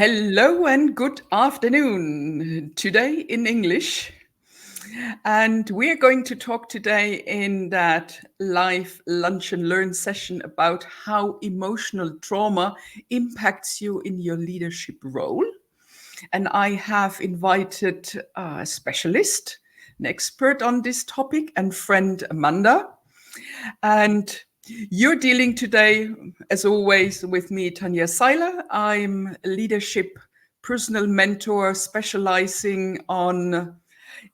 Hello and good afternoon. Today in English. And we're going to talk today in that live lunch and learn session about how emotional trauma impacts you in your leadership role. And I have invited a specialist, an expert on this topic, and friend Amanda. And you're dealing today, as always, with me, Tanya Seiler. I'm a leadership personal mentor specializing on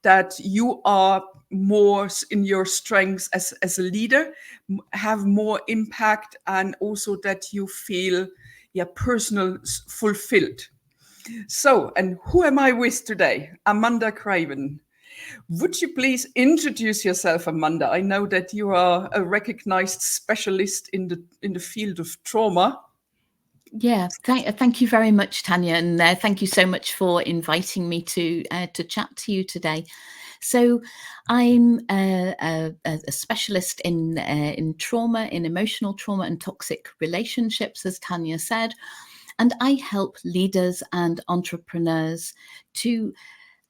that you are more in your strengths as a leader, have more impact, and also that you feel personal fulfilled. So, and who am I with today? Amanda Craven. Would you please introduce yourself, Amanda? I know that you are a recognized specialist in the field of trauma. Yeah, thank you very much, Tanya, and thank you so much for inviting me to chat to you today. So, I'm a specialist in trauma, in emotional trauma and toxic relationships, as Tanya said, and I help leaders and entrepreneurs to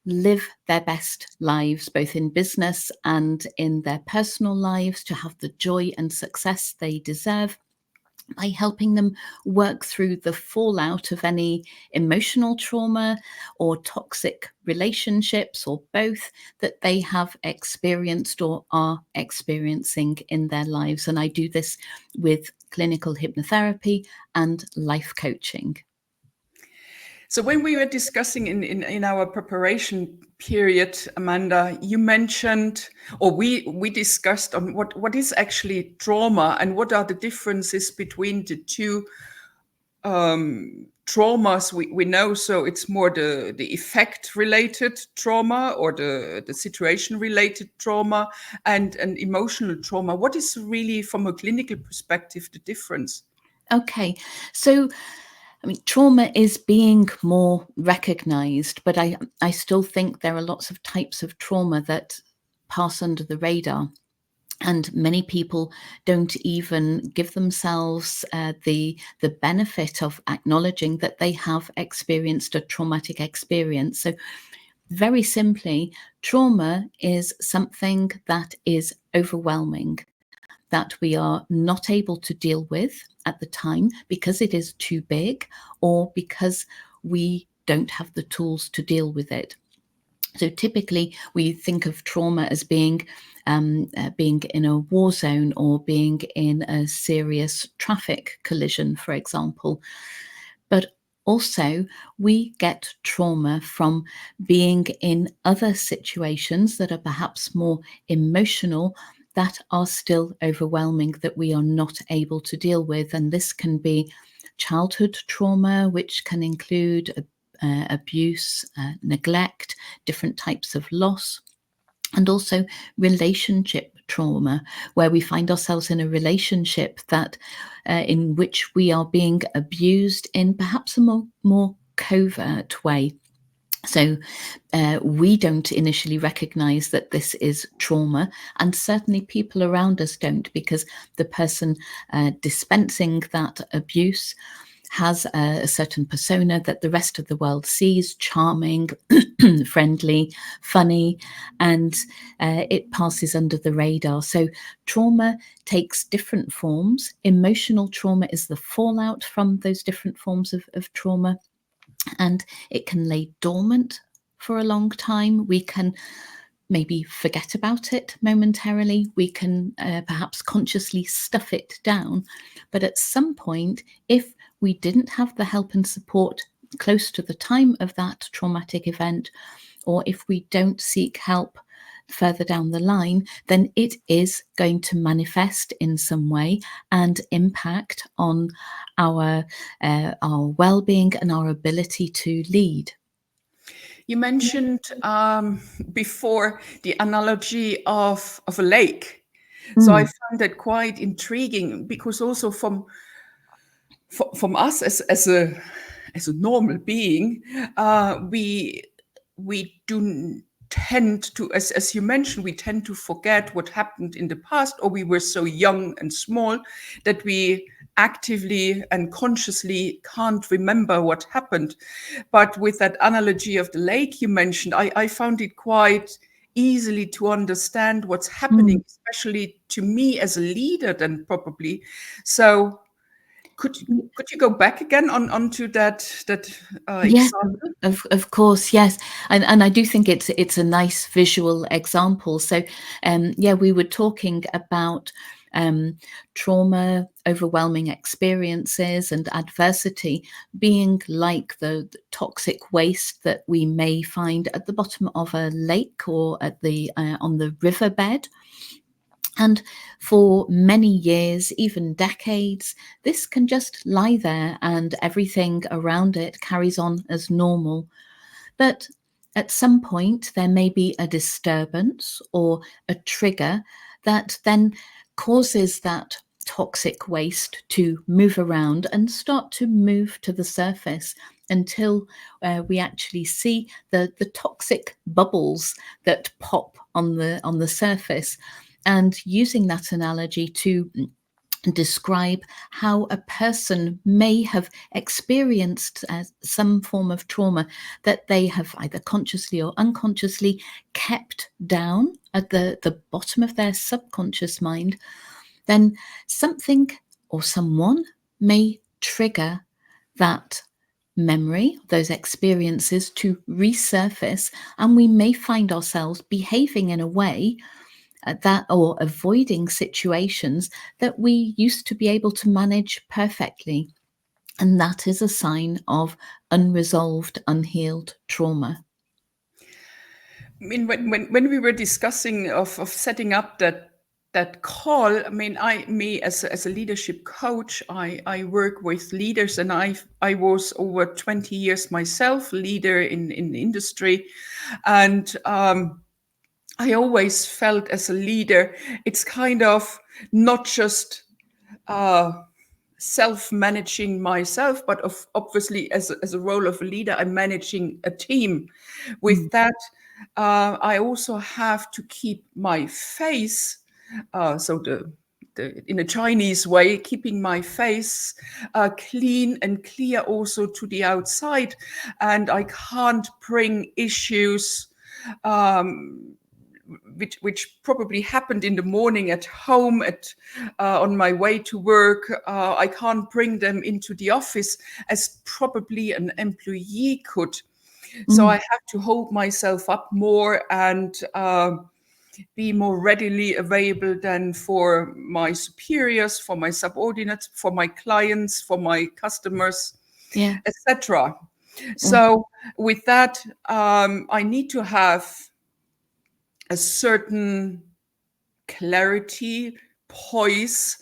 live their best lives, both in business and in their personal lives, to have the joy and success they deserve, by helping them work through the fallout of any emotional trauma or toxic relationships or both that they have experienced or are experiencing in their lives. And I do this with clinical hypnotherapy and life coaching. So when we were discussing in our preparation period, Amanda, you mentioned, or we discussed on what is actually trauma and what are the differences between the two traumas we know. So it's more the effect related trauma or the situation related trauma and emotional trauma. What is really, from a clinical perspective, the difference? Okay, so I mean, trauma is being more recognized, but I still think there are lots of types of trauma that pass under the radar. And many people don't even give themselves the benefit of acknowledging that they have experienced a traumatic experience. So, very simply, trauma is something that is overwhelming, that we are not able to deal with at the time because it is too big or because we don't have the tools to deal with it. So typically, we think of trauma as being in a war zone or being in a serious traffic collision, for example. But also, we get trauma from being in other situations that are perhaps more emotional, that are still overwhelming, that we are not able to deal with. And this can be childhood trauma, which can include abuse, neglect, different types of loss, and also relationship trauma, where we find ourselves in a relationship that in which we are being abused in perhaps a more covert way. So we don't initially recognize that this is trauma, and certainly people around us don't, because the person dispensing that abuse has a certain persona that the rest of the world sees: charming, friendly, funny, and it passes under the radar. So trauma takes different forms. Emotional trauma is the fallout from those different forms of trauma, and it can lay dormant for a long time. We can maybe forget about it momentarily. We can perhaps consciously stuff it down. But at some point, if we didn't have the help and support close to the time of that traumatic event, or if we don't seek help further down the line, then it is going to manifest in some way and impact on our well-being and our ability to lead. You mentioned before the analogy of a lake. So I Mm. found that quite intriguing, because also from us as a normal being, we do tend to, as you mentioned, we tend to forget what happened in the past, or we were so young and small that we actively and consciously can't remember what happened. But with that analogy of the lake you mentioned, I found it quite easily to understand what's happening, especially to me as a leader then probably. So could you go back again onto that Yes, example? of course, yes, and I do think it's a nice visual example. So, yeah, we were talking about trauma, overwhelming experiences, and adversity being like the toxic waste that we may find at the bottom of a lake or at the on the riverbed. And for many years, even decades, this can just lie there and everything around it carries on as normal. But at some point, there may be a disturbance or a trigger that then causes that toxic waste to move around and start to move to the surface until we actually see the toxic bubbles that pop on the surface. And using that analogy to describe how a person may have experienced some form of trauma that they have either consciously or unconsciously kept down at the bottom of their subconscious mind, then something or someone may trigger that memory, those experiences to resurface, and we may find ourselves behaving in a way that or avoiding situations that we used to be able to manage perfectly. And that is a sign of unresolved, unhealed trauma. I mean, when we were discussing of setting up that call, I mean, me as a leadership coach, I work with leaders, and I was over 20 years myself leader in the industry, and I always felt as a leader, it's kind of not just self-managing myself, but obviously as a role of a leader, I'm managing a team. With that, I also have to keep my face, so the in a Chinese way, keeping my face clean and clear also to the outside, and I can't bring issues which probably happened in the morning at home on my way to work. I can't bring them into the office as probably an employee could. So I have to hold myself up more and be more readily available than for my superiors, for my subordinates, for my clients, for my customers, Yeah. etc. So with that, I need to have a certain clarity, poise,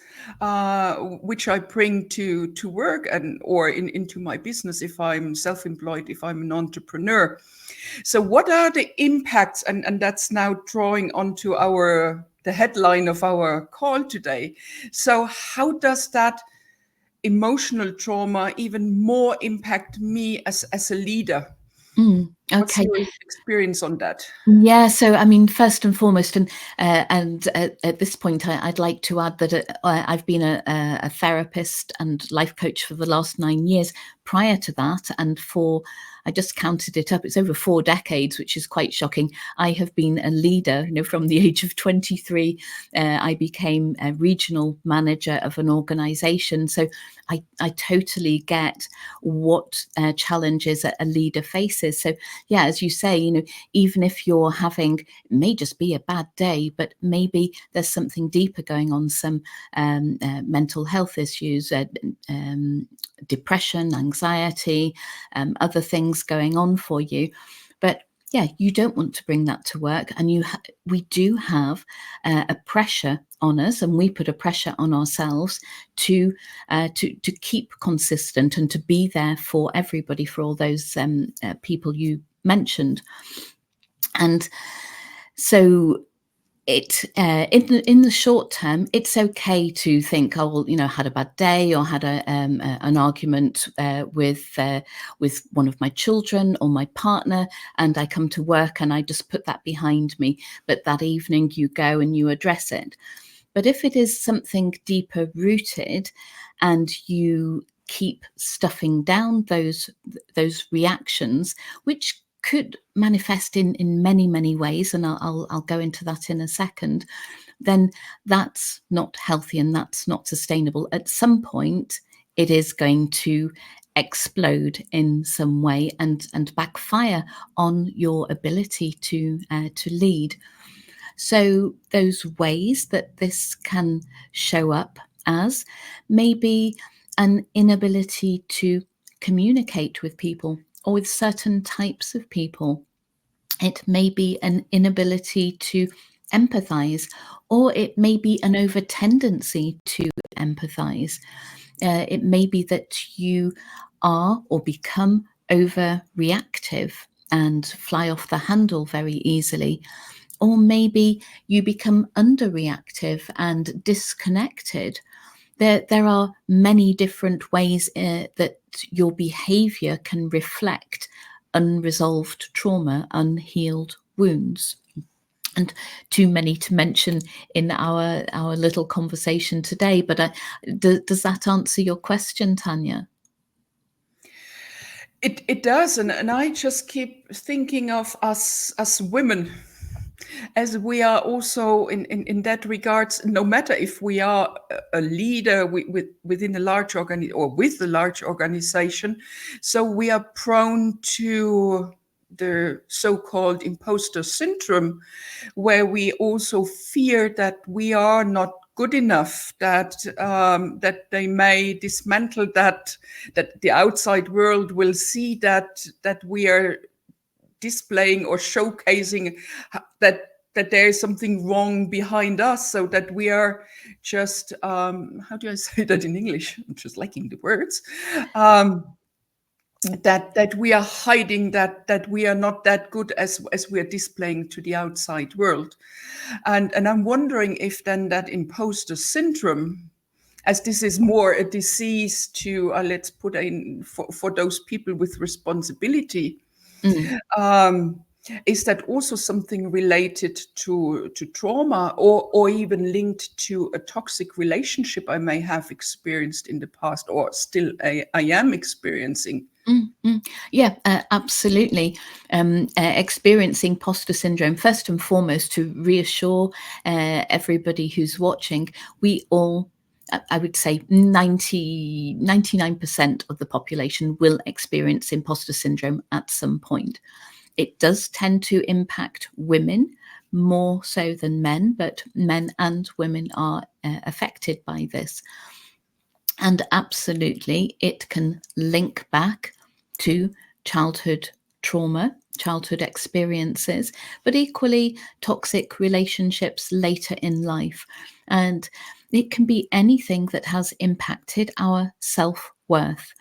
which I bring to work and or into my business if I'm self-employed, if I'm an entrepreneur. So what are the impacts, and that's now drawing onto the headline of our call today. So how does that emotional trauma even more impact me as a leader? What's Okay. your experience on that? Yeah, so I mean, first and foremost, and at this point, I'd like to add that I've been a therapist and life coach for the last 9 years. Prior to that, and I just counted it up, it's over 4 decades, which is quite shocking. I have been a leader, from the age of 23. I became a regional manager of an organization. So I totally get what challenges a leader faces. So yeah, as you say, even if you're having, it may just be a bad day, but maybe there's something deeper going on, some mental health issues, depression, anxiety, other things going on for you. But yeah, you don't want to bring that to work, and we do have a pressure on us, and we put a pressure on ourselves to keep consistent and to be there for everybody, for all those people you mentioned. And so in the short term, it's okay to think, oh well, I had a bad day, or had an argument with one of my children or my partner, and I come to work and I just put that behind me. But that evening you go and you address it. But if it is something deeper rooted and you keep stuffing down those reactions, which could manifest in many ways, and I'll go into that in a second, then that's not healthy and that's not sustainable. At some point, it is going to explode in some way and backfire on your ability to lead. So those ways that this can show up as maybe an inability to communicate with people or with certain types of people. It may be an inability to empathize, or it may be an over tendency to empathize. It may be that you are or become overreactive and fly off the handle very easily. Or maybe you become underreactive and disconnected. There are many different ways that your behavior can reflect unresolved trauma, unhealed wounds. And too many to mention in our little conversation today. But does that answer your question, Tanya? It does, and I just keep thinking of us as women, as we are also in that regards, no matter if we are a leader within a large or with a large organization, so we are prone to the so-called imposter syndrome, where we also fear that we are not good enough, that they may dismantle that the outside world will see that we are displaying or showcasing that there is something wrong behind us, so that we are just how do I say that in English? I'm just lacking the words. That we are hiding, that we are not that good as we are displaying to the outside world. And I'm wondering if then that imposter syndrome, as this is more a disease to, let's put in for those people with responsibility, is that also something related to trauma, or even linked to a toxic relationship I may have experienced in the past, or still I am experiencing? Yeah, absolutely. Experiencing imposter syndrome, first and foremost, to reassure everybody who's watching, we all, I would say 99% of the population will experience imposter syndrome at some point. It does tend to impact women more so than men, but men and women are affected by this. And absolutely, it can link back to childhood trauma, childhood experiences, but equally toxic relationships later in life. And it can be anything that has impacted our self-worth.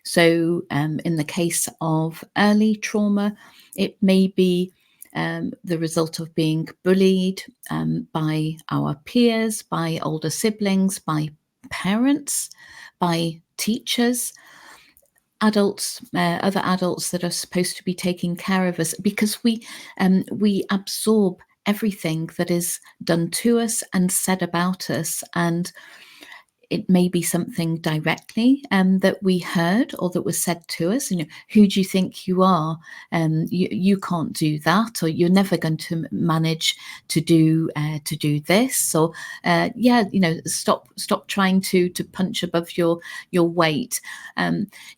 So in the case of early trauma, it may be the result of being bullied by our peers, by older siblings, by parents, by teachers, adults, other adults that are supposed to be taking care of us, because we absorb everything that is done to us and said about us. And it may be something directly that we heard or that was said to us. Who do you think you are? You can't do that, or you're never going to manage to do this. Or stop trying to punch above your weight.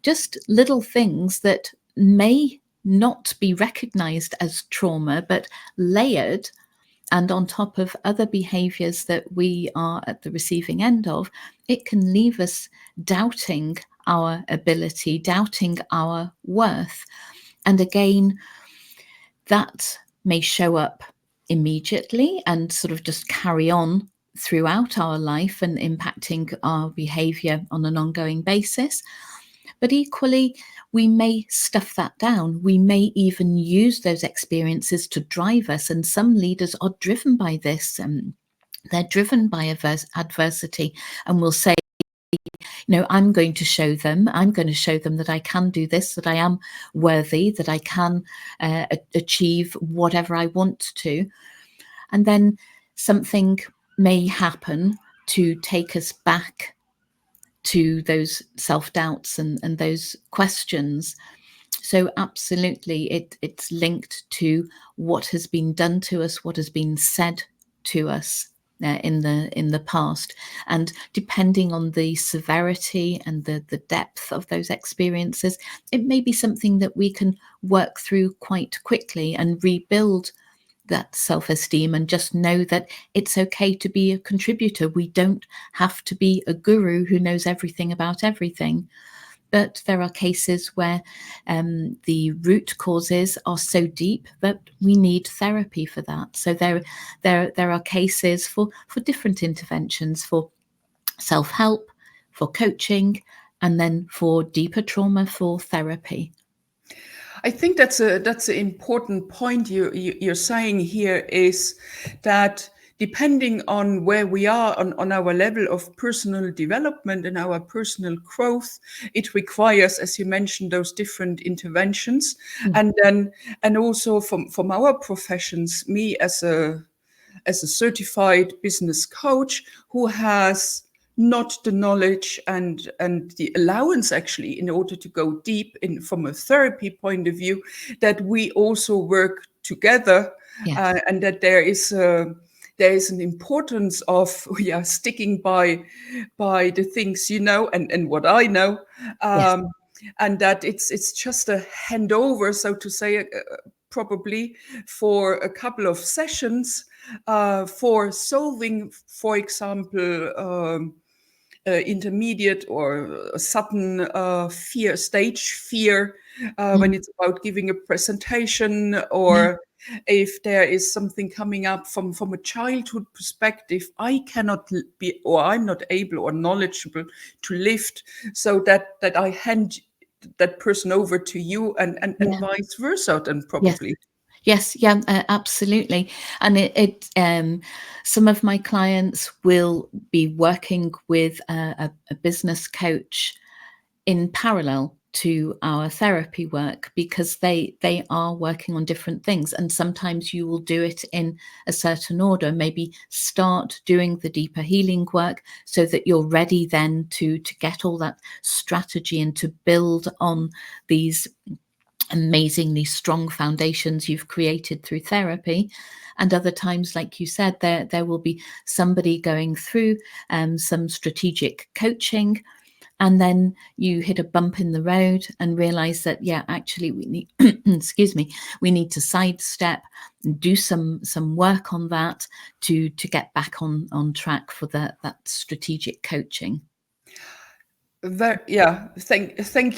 Just little things that may not be recognized as trauma, but layered and on top of other behaviors that we are at the receiving end of, it can leave us doubting our ability, doubting our worth. And again, that may show up immediately and sort of just carry on throughout our life and impacting our behavior on an ongoing basis. But equally, we may stuff that down. We may even use those experiences to drive us. And some leaders are driven by this. They're driven by adversity, and will say, I'm going to show them that I can do this, that I am worthy, that I can achieve whatever I want to. And then something may happen to take us back to those self-doubts and those questions. So absolutely, it's linked to what has been done to us, what has been said to us in the past, and depending on the severity and the depth of those experiences, it may be something that we can work through quite quickly and rebuild that self-esteem, and just know that it's okay to be a contributor. We don't have to be a guru who knows everything about everything. But there are cases where the root causes are so deep that we need therapy for that. So there are cases for different interventions, for self-help, for coaching, and then for deeper trauma, for therapy. I think that's an important point you're saying here, is that depending on where we are on our level of personal development and our personal growth, it requires, as you mentioned, those different interventions. And also from our professions, me as a certified business coach who has not the knowledge and the allowance actually in order to go deep in from a therapy point of view, that we also work together. Yes. And that there is an importance of sticking by the things and what I know. Yes. And that it's just a handover, so to say, probably for a couple of sessions for solving, for example, intermediate or sudden stage fear, when it's about giving a presentation, or if there is something coming up from a childhood perspective, I cannot be, or I'm not able or knowledgeable to lift, so that I hand that person over to you, and Yeah. vice versa, then Yes. probably. Yes, yeah, absolutely. And some of my clients will be working with a business coach in parallel to our therapy work, because they are working on different things. And sometimes you will do it in a certain order, maybe start doing the deeper healing work so that you're ready then to get all that strategy and to build on these amazingly strong foundations you've created through therapy. And other times, like you said, there will be somebody going through some strategic coaching, and then you hit a bump in the road and realize that, yeah, actually we need excuse me, we need to sidestep and do some work on that to get back on track for that strategic coaching. Thank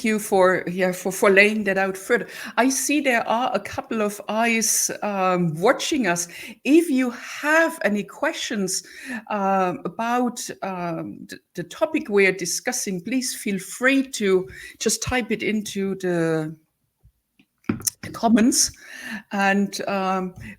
you for laying that out further. I see there are a couple of eyes watching us. If you have any questions about the topic we are discussing, please feel free to just type it into the comments, and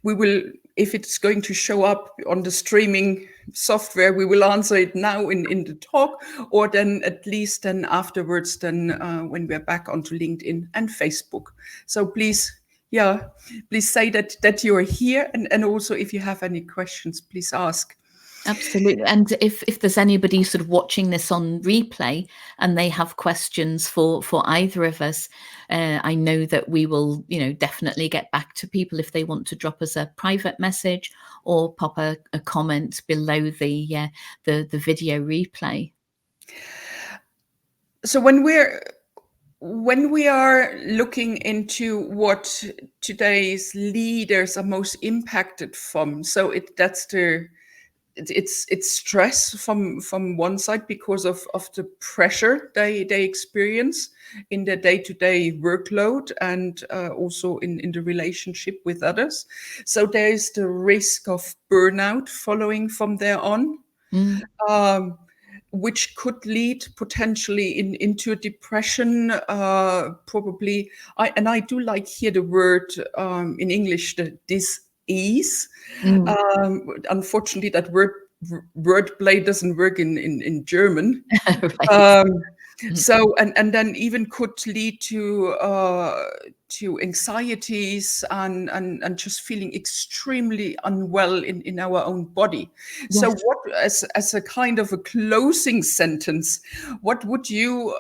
we will, if it's going to show up on the streaming software, we will answer it now in the talk, or then at least then afterwards, then when we're back onto LinkedIn and Facebook. So please say that you're here, and also if you have any questions, please ask. Absolutely. And if there's anybody sort of watching this on replay and they have questions for either of us, I know that we will, definitely get back to people if they want to drop us a private message or pop a comment below the video replay. So when we are looking into what today's leaders are most impacted from, so it's stress from one side because of the pressure they experience in their day-to-day workload, and also in the relationship with others. So there is the risk of burnout following from there on, which could lead potentially into a depression, probably. I do like here the word in English, the dis-ease. Unfortunately, that wordplay doesn't work in German. Right. So, and then even could lead to anxieties and just feeling extremely unwell in our own body. So, Yes. what as a kind of a closing sentence, what would you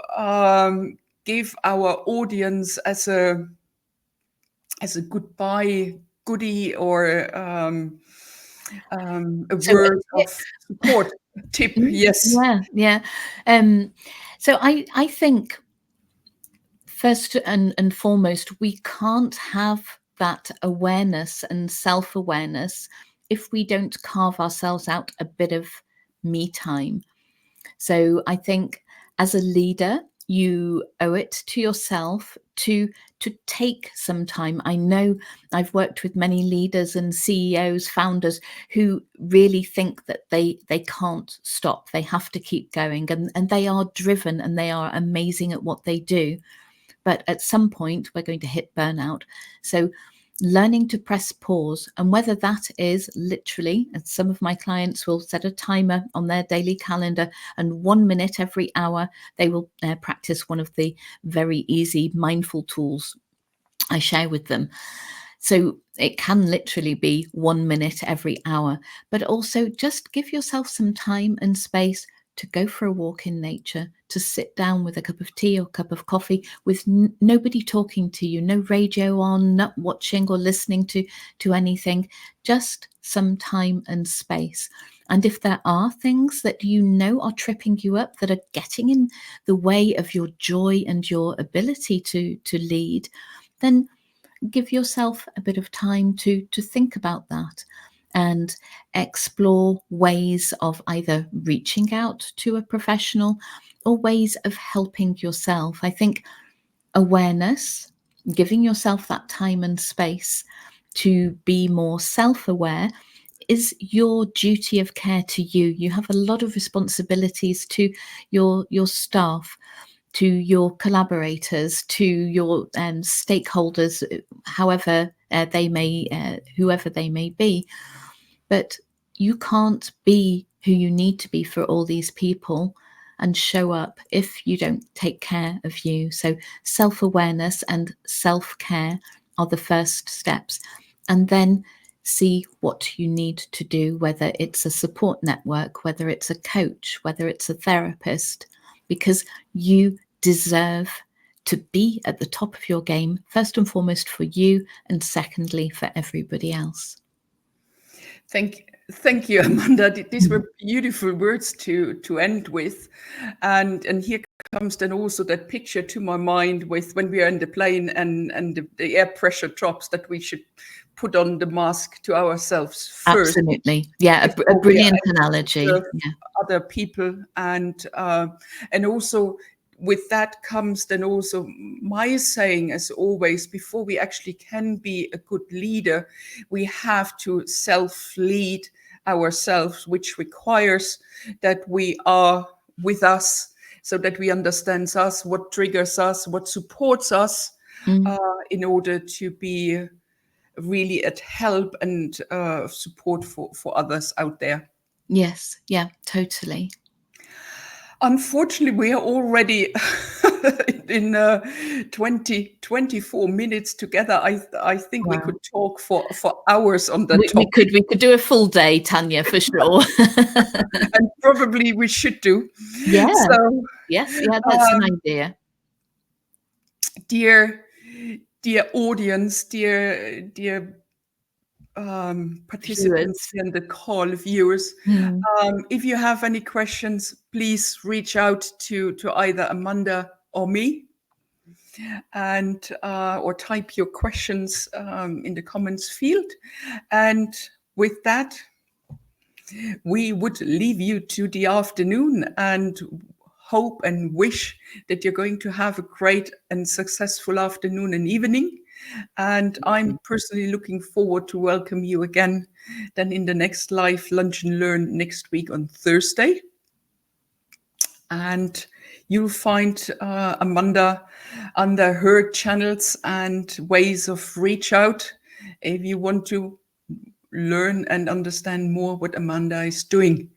give our audience as a goodbye goodie, or a So a word of tip. support tip? Yes. Yeah, yeah. So I think first and foremost, we can't have that awareness and self-awareness if we don't carve ourselves out a bit of me time. So I think as a leader, you owe it to yourself to take some time. I know I've worked with many leaders and CEOs, founders who really think that they can't stop. They have to keep going, and they are driven and they are amazing at what they do. But at some point, we're going to hit burnout. So learning to press pause, and whether that is literally, and some of my clients will set a timer on their daily calendar, and 1 minute every hour they will practice one of the very easy mindful tools I share with them. So it can literally be 1 minute every hour, but also just give yourself some time and space to go for a walk in nature, to sit down with a cup of tea or cup of coffee with nobody talking to you, no radio on, not watching or listening to anything, just some time and space. And if there are things that you know are tripping you up, that are getting in the way of your joy and your ability to lead, then give yourself a bit of time to think about that and explore ways of either reaching out to a professional or ways of helping yourself. I think awareness, giving yourself that time and space to be more self-aware, is your duty of care to you. You have a lot of responsibilities to your staff, to your collaborators, to your stakeholders, however they may, whoever they may be. But you can't be who you need to be for all these people and show up if you don't take care of you. So self-awareness and self-care are the first steps. And then see what you need to do, whether it's a support network, whether it's a coach, whether it's a therapist, because you deserve to be at the top of your game, first and foremost for you, and secondly for everybody else. Thank you, Amanda. These were beautiful words to end with, and here comes then also that picture to my mind with when we are in the plane and the air pressure drops, that we should put on the mask to ourselves first. Absolutely, yeah, a brilliant analogy. Yeah. Other people, and also with that comes then also my saying, as always, before we actually can be a good leader, we have to self-lead ourselves, which requires that we are with us, so that we understand us, what triggers us, what supports us, in order to be really at help and support for others out there. Yes, yeah, totally. Unfortunately, we are already in 24 minutes together. I think we Wow. could talk for hours on that We topic. could do a full day, Tanya, for sure. And probably we should do. Yeah. So, Yes, yeah, that's an idea. dear audience, dear participants in the call, viewers, if you have any questions, please reach out to either Amanda or me, and or type your questions in the comments field. And with that, we would leave you to the afternoon and hope and wish that you're going to have a great and successful afternoon and evening. And I'm personally looking forward to welcome you again then in the next live Lunch and Learn next week on Thursday. And you'll find Amanda under her channels and ways of reach out if you want to learn and understand more what Amanda is doing.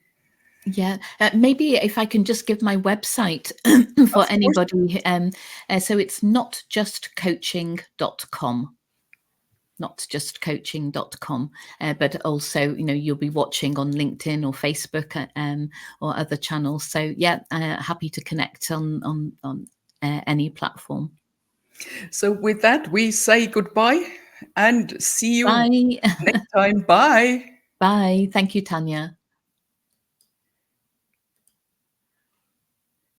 Yeah, maybe if I can just give my website for Of course. anybody. So it's notjustcoaching.com. Notjustcoaching.com, but also, you'll be watching on LinkedIn or Facebook, or other channels. So yeah, happy to connect on any platform. So with that, we say goodbye and see you Bye. next time. Bye. Bye. Thank you, Tanya.